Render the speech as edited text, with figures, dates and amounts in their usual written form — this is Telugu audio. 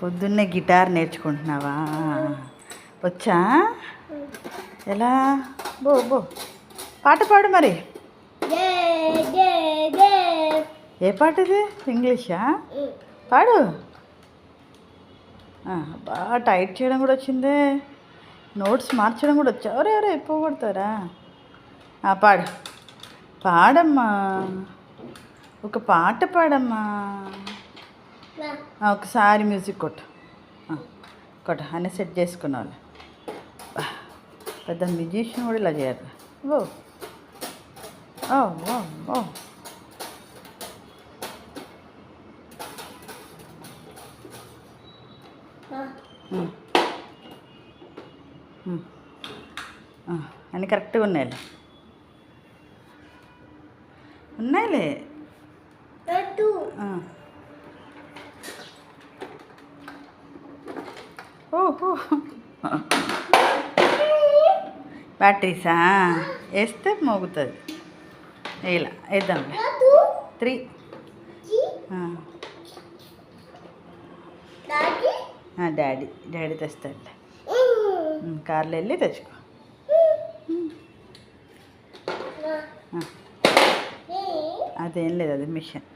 పొద్దున్నే గిటార్ నేర్చుకుంటున్నావా? వచ్చా? ఎలా? బో బో పాట పాడు మరి. ఏ పాట ఇది? ఇంగ్లీషా? పాడు. బాగా టైట్ చేయడం కూడా వచ్చిందే. నోట్స్ మార్చడం కూడా వచ్చా? ఎవరెవరో ఎక్కువ కొడతారా? పాడు, పాడమ్మా, ఒక పాట పాడమ్మా. ఒకసారి మ్యూజిక్ కొట్టు, కొట్టు అన్నీ సెట్ చేసుకున్నాను. పెద్ద మ్యూజిషియన్ కూడా ఇలా చేయరు. ఓ ఓ ఓ ఓ అన్నీ కరెక్ట్గా ఉన్నాయిలే, ఉన్నాయిలే. ఓహో బ్యాటరీసా? వేస్తే మోగుతుంది. ఇలా వేద్దాం. 3 డాడీ తెస్తాడులే. కార్లో వెళ్ళి తెచ్చుకో. అదేం లేదు, అది మిషన్.